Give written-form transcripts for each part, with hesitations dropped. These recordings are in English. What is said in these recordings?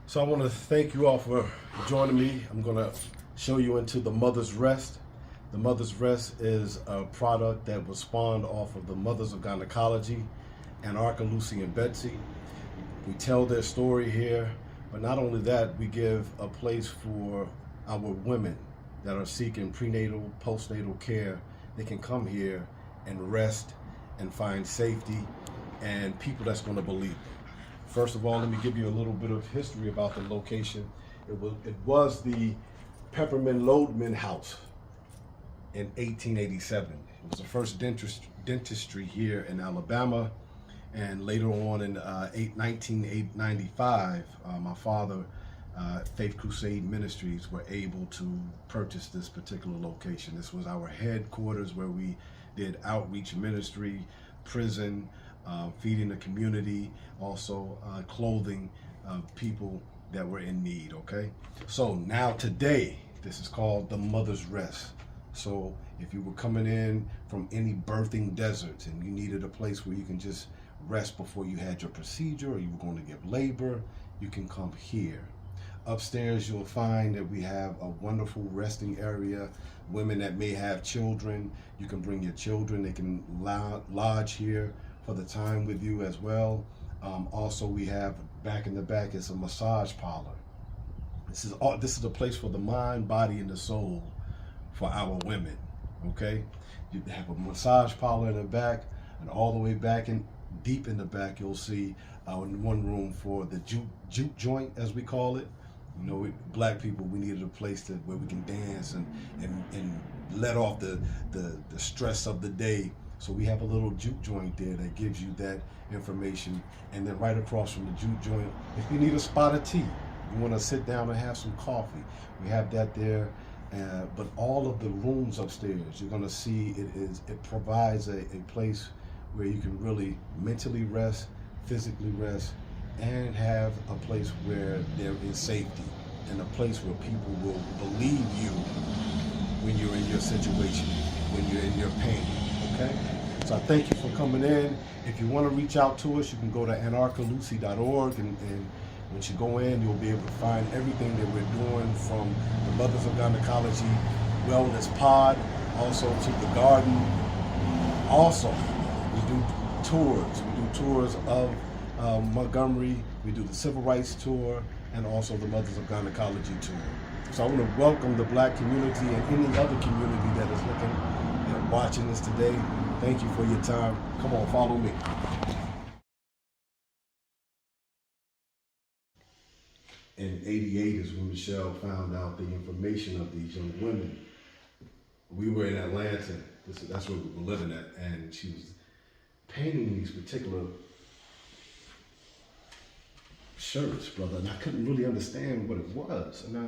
So I want to thank you all for joining me. I'm going to show you into the Mother's Rest. The Mother's Rest is a product that was spawned off of the Mothers of Gynecology, Anarcha, Lucy, and Betsy. We tell their story here, but not only that, we give a place for our women that are seeking prenatal, postnatal care. They can come here and rest and find safety and people that's going to believe them. First of all, let me give you a little bit of history about the location. It was the Peppermint Lodeman House in 1887. It was the first dentistry here in Alabama, and later on in 1995, my father, Faith Crusade Ministries, were able to purchase this particular location. This was our headquarters where we did outreach ministry, prison, feeding the community, also clothing people that were in need, okay? So now today, this is called the Mother's Rest. So if you were coming in from any birthing deserts and you needed a place where you can just rest before you had your procedure or you were going to give labor, you can come here. Upstairs, you'll find that we have a wonderful resting area. Women that may have children, you can bring your children. They can lodge here for the time with you as well. Also, we have back in the back, it's a massage parlor. This is a place for the mind, body, and the soul for our women, okay? You have a massage parlor in the back, and all the way back in, deep in the back, you'll see one room for the juke joint, as we call it. You know, black people, we needed a place where we can dance and let off the stress of the day. So we have a little juke joint there that gives you that information. And then right across from the juke joint, if you need a spot of tea, you want to sit down and have some coffee, we have that there. But all of the rooms upstairs, you're going to see it provides a place where you can really mentally rest, physically rest, and have a place where there is safety and a place where people will believe you when you're in your situation, when you're in your pain, okay? So I thank you for coming in. If you want to reach out to us, you can go to anarchalucy.org, and once you go in, you'll be able to find everything that we're doing, from the Mothers of Gynecology Wellness Pod, also to the garden. Also, we do tours. We do tours of Montgomery. We do the Civil Rights Tour and also the Mothers of Gynecology Tour. So I want to welcome the black community and any other community that is looking and watching this today. Thank you for your time. Come on, follow me. In '88 is when Michelle found out the information of these young women. We were in Atlanta. That's where we were living at, and she was painting these particular shirts, brother, and I couldn't really understand what it was. And I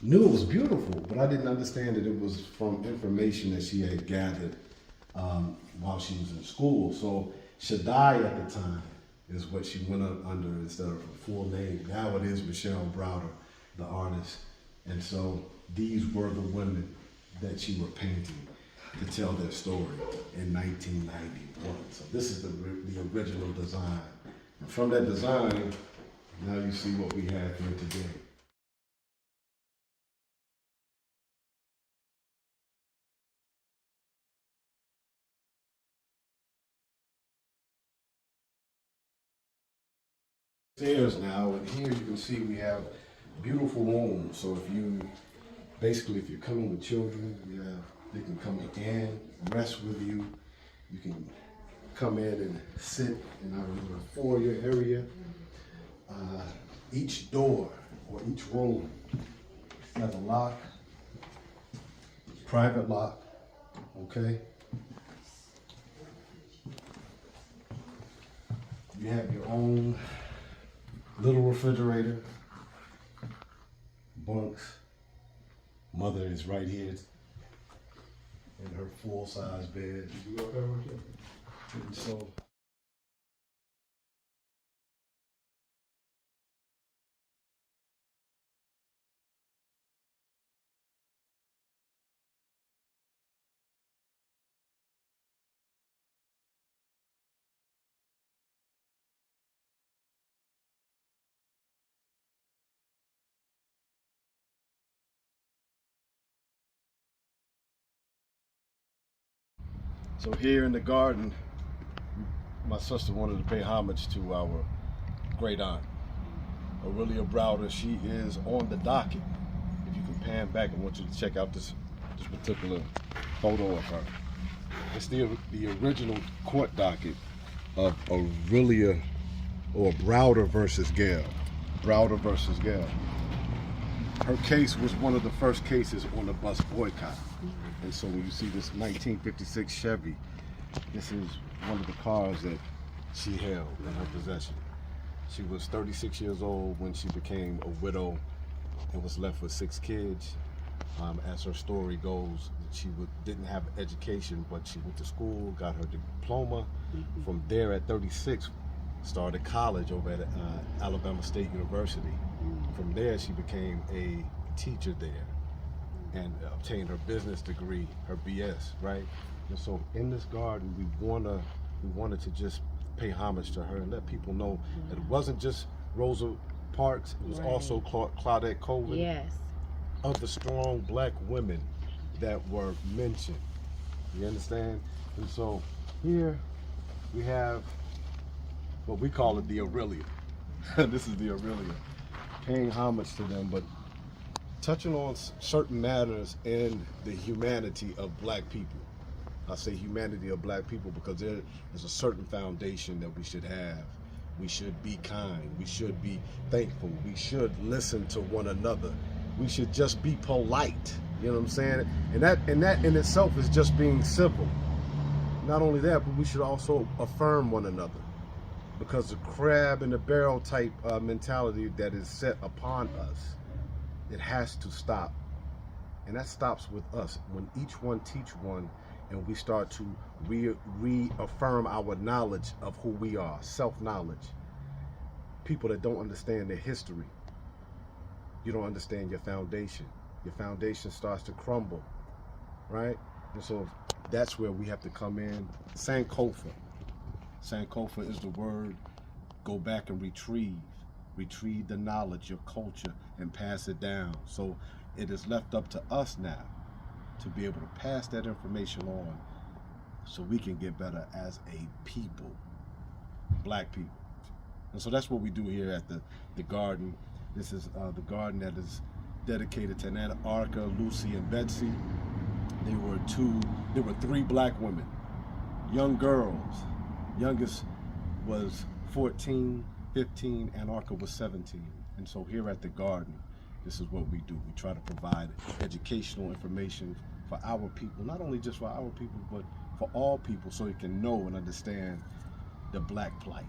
knew it was beautiful, but I didn't understand that it was from information that she had gathered while she was in school. So Shaddai at the time is what she went under instead of her full name. Now it is Michelle Browder, the artist. And so these were the women that she were painting to tell their story in 1991. So this is the original design. And from that design, now you see what we have here today. Stairs now, and here you can see we have beautiful rooms. So if you're coming with children, they can come in, rest with you. You can come in and sit in our foyer area. Each door or each room has a lock, private lock, okay? You have your own little refrigerator, bunks. Mother is right here in her full-size bed. And so So here in the garden, my sister wanted to pay homage to our great aunt, Aurelia Browder. She is on the docket. If you can pan back, I want you to check out this particular photo of her. It's the original court docket of Aurelia, or Browder versus Gale. Browder versus Gale. Her case was one of the first cases on the bus boycott. And so when you see this 1956 Chevy, this is one of the cars that she held in her possession. She was 36 years old when she became a widow and was left with 6 kids. As her story goes, she didn't have education, but she went to school, got her diploma. From there, at 36, started college over at Alabama State University. From there, she became a teacher there and obtained her business degree, her BS, right? And so in this garden, we wanted to just pay homage to her and let people know that it wasn't just Rosa Parks, it was also Claudette Colvin. Yes. Of the strong black women that were mentioned. You understand? And so here we have what we call it the Aurelia. This is the Aurelia. Paying homage to them, but touching on certain matters in the humanity of black people. I say humanity of black people because there is a certain foundation that we should have. We should be kind. We should be thankful. We should listen to one another. We should just be polite. You know what I'm saying? And that in itself is just being civil. Not only that, but we should also affirm one another. Because the crab in the barrel type mentality that is set upon us, it has to stop. And that stops with us when each one teach one, and we start to reaffirm our knowledge of who we are, self-knowledge. People that don't understand their history, you don't understand your foundation. Your foundation starts to crumble, right? And so that's where we have to come in. Sankofa. Sankofa is the word. Go back and retrieve the knowledge, your culture, and pass it down. So it is left up to us now to be able to pass that information on so we can get better as a people, black people. And so that's what we do here at the garden. This is the garden that is dedicated to Anarcha, Lucy, and Betsy. There were 3 black women, young girls. Youngest was 14, 15, Anarcha was 17. And so here at the garden, this is what we do. We try to provide educational information for our people, not only just for our people, but for all people, so they can know and understand the black plight,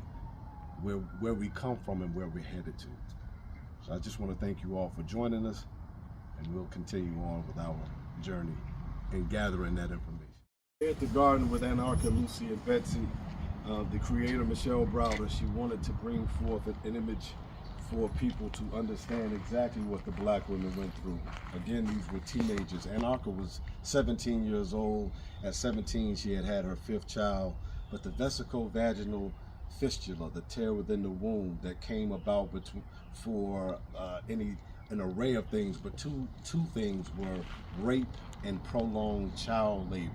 where we come from and where we're headed to. So I just want to thank you all for joining us, and we'll continue on with our journey in gathering that information. Here at the garden with Anarcha, Lucy, and Betsy, the creator, Michelle Browder, she wanted to bring forth an image for people to understand exactly what the black women went through. Again, these were teenagers. Anarcha was 17 years old. At 17, she had her 5th child, but the vesico-vaginal fistula, the tear within the womb that came about for an array of things, but two things were rape and prolonged child labor.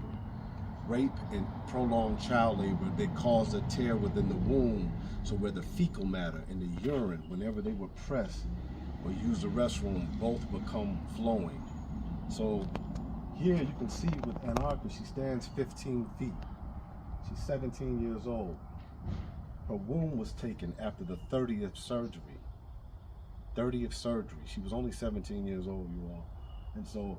Rape and prolonged child labor, they caused a tear within the womb, so where the fecal matter and the urine, whenever they were pressed or used the restroom, both become flowing. So here you can see with Anarcha, she stands 15 feet. She's 17 years old. Her womb was taken after the 30th surgery. 30th surgery. She was only 17 years old, you all. And so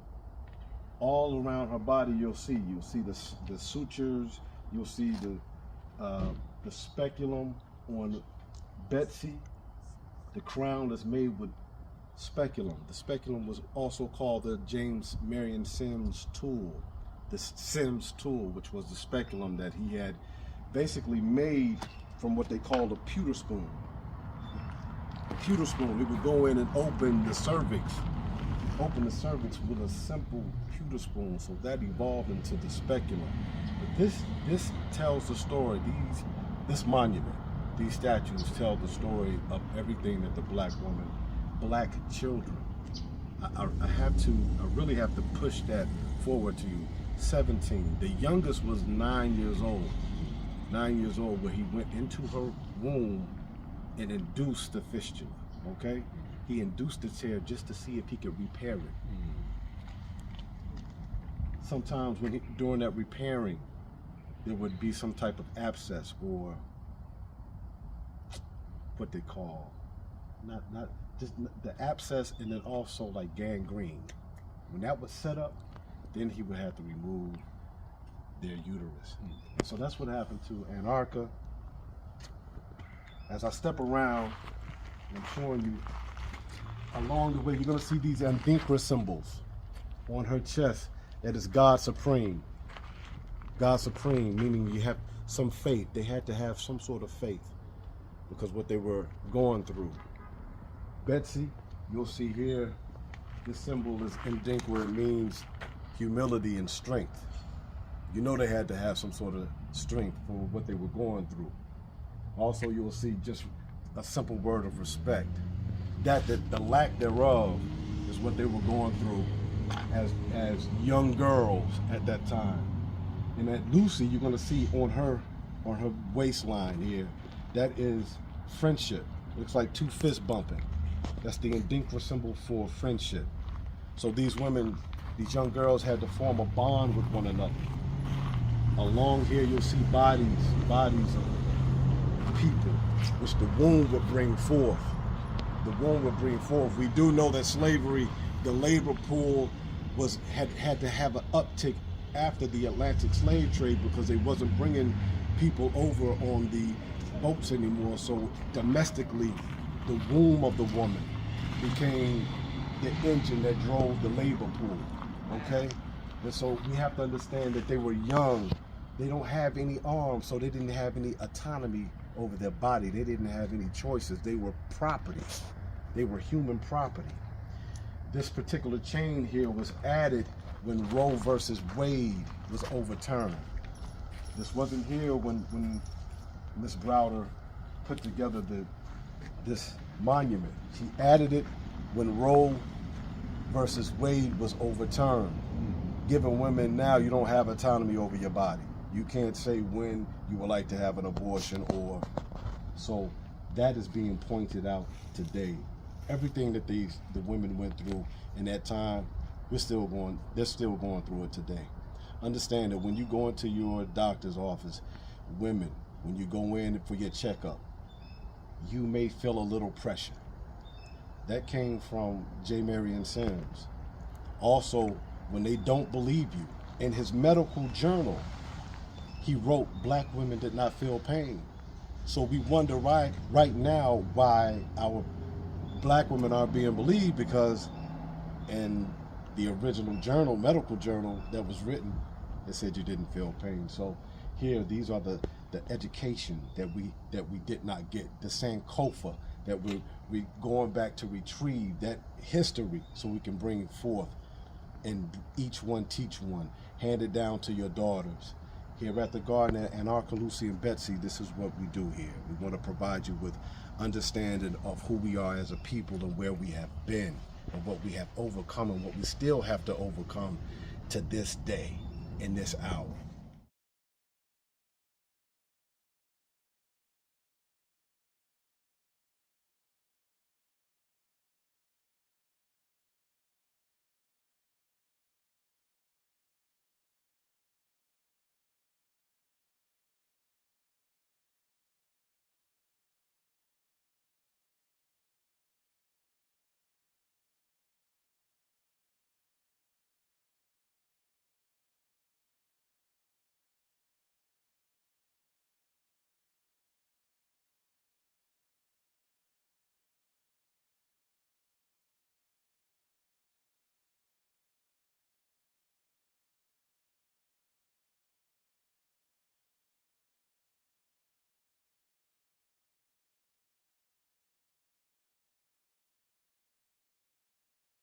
all around her body, you'll see the sutures, you'll see the speculum on Betsy. The crown is made with speculum. The speculum was also called the James Marion Sims tool. The Sims tool, which was the speculum that he had basically made from what they called a pewter spoon. A pewter spoon, it would go in and open the cervix with a simple pewter spoon, so that evolved into the speculum. But this tells the story. This monument, these statues tell the story of everything that the black woman, black children. I really have to push that forward to you. 17. The youngest was 9 years old. 9 years old, where he went into her womb and induced the fistula, okay? He induced the tear just to see if he could repair it. Sometimes during that repairing, there would be some type of abscess or what they call, not just the abscess, and then also like gangrene. When that was set up, then he would have to remove their uterus. So that's what happened to Anarcha. As I step around, I'm showing you along the way, you're gonna see these Andinkra symbols on her chest. That is God Supreme. God Supreme, meaning you have some faith. They had to have some sort of faith because what they were going through. Betsy, you'll see here, this symbol is Andinkra. It means humility and strength. You know they had to have some sort of strength for what they were going through. Also, you'll see just a simple word of respect. That the lack thereof is what they were going through as young girls at that time. And at Lucy, you're gonna see on her waistline here, that is friendship. Looks like two fists bumping. That's the Andinkra symbol for friendship. So these women, these young girls had to form a bond with one another. Along here, you'll see bodies of people, which the womb would bring forth. The womb would bring forth. We do know that slavery, the labor pool had to have an uptick after the Atlantic slave trade because they wasn't bringing people over on the boats anymore. So domestically, the womb of the woman became the engine that drove the labor pool, okay? And so we have to understand that they were young. They don't have any arms, so they didn't have any autonomy over their body. They didn't have any choices. They were property. They were human property. This particular chain here was added when Roe versus Wade was overturned. This wasn't here when Ms. Browder put together this monument. She added it when Roe versus Wade was overturned. Giving women now, you don't have autonomy over your body. You can't say when you would like to have an abortion or so. That is being pointed out today. Everything that the women went through in that time, they're still going through it today. Understand that when you go into your doctor's office, women, when you go in for your checkup, you may feel a little pressure. That came from J. Marion Sims. Also, when they don't believe you, in his medical journal, he wrote black women did not feel pain. So we wonder right now why our black women aren't being believed, because in the original journal, medical journal that was written, it said you didn't feel pain. So here, these are the education that we did not get, the Sankofa that we going back to retrieve that history so we can bring it forth and each one teach one, hand it down to your daughters. Here at the Garden at Anarcha, Lucy, and Betsy, this is what we do here. We want to provide you with understanding of who we are as a people and where we have been and what we have overcome and what we still have to overcome to this day, in this hour.